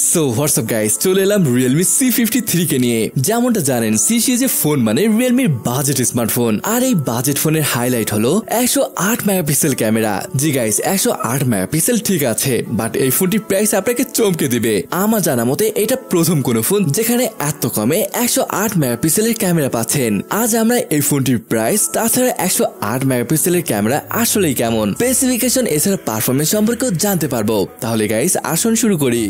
So WhatsApp guys, চলে এলাম Realme C53 কে নিয়ে। যেমনটা জানেন, সি সিরিজের ফোন মানে Realmeর বাজেট স্মার্টফোন। আর এই বাজেট ফোনের হাইলাইট হলো 108 মেগাপিক্সেল ক্যামেরা। জি গাইস, 108 মেগাপিক্সেল ঠিক আছে, বাট এই ফোনটির প্রাইস আপনাকে চমকে দিবে। আমার জানা মতে এটা প্রথম কোন ফোন যেখানে এত কমে 108 মেগাপিক্সেলের ক্যামেরা পাচ্ছেন। আজ আমরা এই ফোনটির প্রাইস, তাছাড়া 108 মেগাপিক্সেলের ক্যামেরা আসলেই কেমন, স্পেসিফিকেশন এছাড়া পারফরমেন্স সম্পর্কেও জানতে পারবো। তাহলে গাইস আসুন শুরু করি।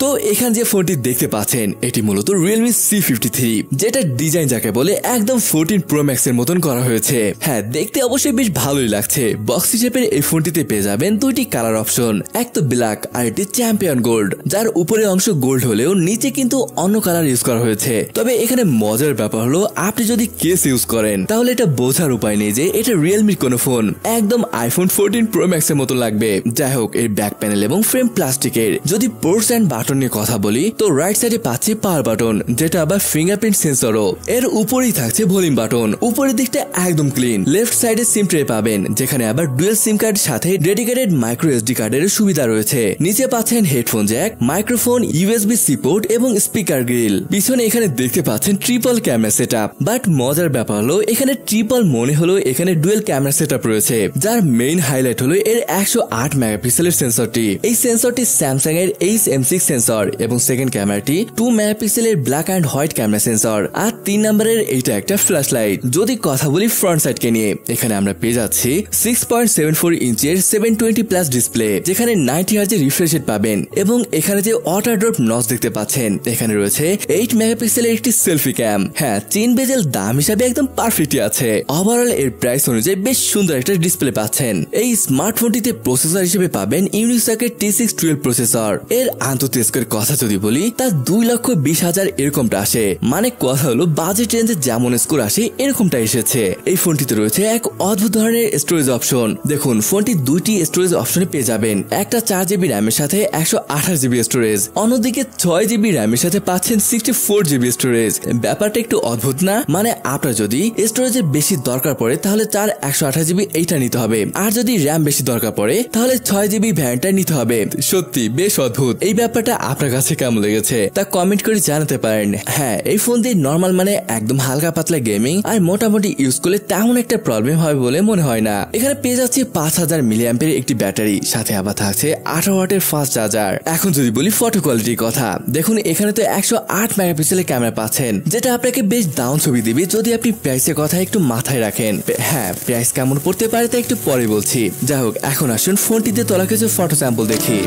তো এখানে যে ফোনটি দেখতে পাচ্ছেন এটি মূলত Realme C53, যেটা ডিজাইন যাকে বলে একদম 14 Pro Max এর মতন করা হয়েছে। হ্যাঁ, দেখতে অবশ্যই বেশ ভালোই লাগছে। বক্সি শেপের এই ফোনটিতে পেয়ে যাবেন দুইটি কালার অপশন, এক তো ব্ল্যাক আর এটি চ্যাম্পিয়ন গোল্ড, যার উপরের অংশ গোল্ড হলেও নিচে কিন্তু অন্য কালার ইউজ করা হয়েছে। তবে এখানে মজার ব্যাপার হলো, আপনি যদি কেস ইউজ করেন তাহলে এটা বোঝার উপায় নেই যে এটা রিয়েলমির কোনো ফোন, একদম iPhone 14 Pro Max এর মতো লাগবে। যাই হোক, এর ব্যাক প্যানেল এবং ফ্রেম প্লাস্টিকের। যদি পোর্টস এন্ড বাটন নিয়ে কথা বলি তো রাইট সাইডে পাচ্ছি পাওয়ার বাটন, যেটা আবার ফিঙ্গারপ্রিন্ট সেন্সরও। এর উপরেই থাকছে ভলিউম বাটন। উপরের দিকটা একদম ক্লিন। লেফট সাইডে সিম ট্রে পাবেন, যেখানে আবার ডুয়েল সিম কার্ড সাথে ডেডিকেটেড মাইক্রো এসডি কার্ডের সুবিধা রয়েছে। নিচে পাচ্ছেন headphone Jack, microphone, USB-C port এবং স্পিকার গ্রিল। পিছনে এখানে দেখতে পাচ্ছেন ট্রিপল ক্যামেরা সেটআপ। বাট মজার ব্যাপার হলো, এখানে ট্রিপল মনে হলো এখানে ডুয়েল ক্যামেরা সেটআপ রয়েছে, যার মেইন হাইলাইট হলো এর 108 মেগাপিক্সেলের সেন্সরটি। এই সেন্সরটি স্যামসাং এর HM6 সেন্সর এবং সেকেন্ড ক্যামেরাটি 2 মেগাপিক্সেলের black and white camera sensor, আর 3 নম্বরের এইটা একটা ফ্ল্যাশ লাইট। যদি কথা বলি ফ্রন্ট সাইড কে নিয়ে, এখানে আমরা পেয়ে যাচ্ছি 6.74 ইঞ্চের 720 প্লাস ডিসপ্লে, যেখানে 90 হার্জ রিফ্রেশ রেট পাবেন। এবং এখানে যে ওয়াটার ড্রপ নচ দেখতে পাচ্ছেন, এখানে রয়েছে 8 মেগাপিক্সেলের একটি সেলফি ক্যাম। হ্যাঁ, 3 বেজেল দাম হিসাবে একদম পারফেক্টই আছে। ওভারঅল এর প্রাইস অনুযায়ী বেশ সুন্দর একটা ডিসপ্লে পাচ্ছেন। এই স্মার্টফোনটিতে প্রসেসর হিসেবে পাবেন ইউনিসকের T612 প্রসেসর। এর আন্তঃতেজকের কথা যদি বলি, তা 2,20,000 এরকমটা আসে। মানে কথা হলো বাজেট রেঞ্জে যেমন স্কোর আসে এরকমটা এসেছে। এই ফোনটিতে রয়েছে এক অদ্ভুত ধরনের স্টোরেজ অপশন। দেখুন, ফোনটি দুইটি স্টোরেজ অপশনে পেয়ে যাবেন। একটা 4GB র্যামের সাথে 128GB স্টোরেজ, অন্যদিকে 6GB র্যামের সাথে পাচ্ছেন 64GB স্টোরেজ। ব্যাপারটা একটু অদ্ভুত না? মানে আপনার যদি স্টোরেজের বেশি দরকার পড়ে তাহলে 128GB এইটা নিতে হবে, আর যদি র্যাম বেশি দরকার পড়ে তাহলে 6GB ভ্যারিয়েন্টটা নিতে হবে। সত্যি বেশ অদ্ভুত। এই ব্যাপারটা আপনার কাছে কেমন লেগেছে তা কমেন্ট করে জানাতে পারেন। হ্যাঁ, এই ফোন দিয়ে নরমাল মানে একদম হালকা পাতলা গেমিং আর মোটামুটি ইউজ করলে তেমন একটা প্রবলেম হবে বলে মনে হয় না। এখানে পেয়ে যাচ্ছে 5000 mAh একটি ব্যাটারি, সাথে আবার থাকছে 18 ওয়াটের ফাস্ট চার্জার। এখন যদি বলি ফটো কোয়ালিটির কথা, দেখুন এখানে তো 108 মেগাপিক্সেলের ক্যামেরা পাচ্ছেন, যেটা আপনাকে বেশ দারুণ ছবি দিবে যদি আপনি প্রাইসের কথা একটু মাথায় রাখেন। হ্যাঁ, প্রাইস কেমন পড়তে পারে তা একটু পরে বলছি। যাই হোক, এখন আসুন ফোনটিতে তোলা কিছু ফটো স্যাম্পল দেখি।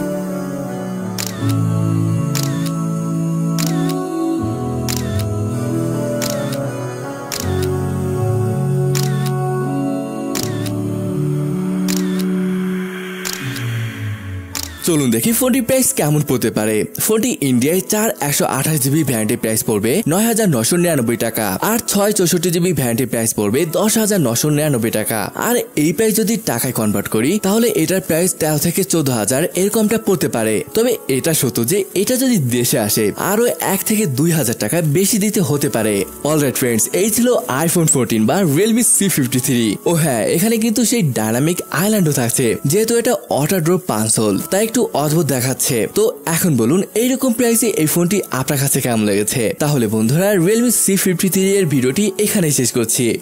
চলুন দেখি ফোনটির প্রাইস কেমন পড়তে পারে। ফোনটি ইন্ডিয়ায় 4 128GB ভ্যারিয়েন্টের প্রাইস পড়বে 9,999 টাকা, আর 664GB ভ্যারিয়েন্টের প্রাইস পড়বে 10,999 টাকা। আর এই প্রাইস যদি টাকায় কনভার্ট করি তাহলে এটার প্রাইস 13 থেকে 14,000 এরকমটা পড়তে পারে। তবে এটা সত্য যে এটা যদি দেশে আসে আরো 1 থেকে 2,000 টাকা বেশি দিতে হতে পারে। অলরাইট ফ্রেন্ডস, এই ছিল iPhone 14 বা Realme C53। ও হ্যাঁ, এখানে কিন্তু সেই ডাইনামিক আইল্যান্ডও থাকছে, যেহেতু এটা ওয়াটার ড্রপ পাঞ্চল, তাই একটু অদ্ভুত দেখাচ্ছে। তো এখন বলুন, এইরকম প্রাইসে এই ফোনটি আপনার কাছে কেমন লেগেছে? তাহলে বন্ধুরা, Realme C53 এর ভিডিওটি এখানেই শেষ করছি।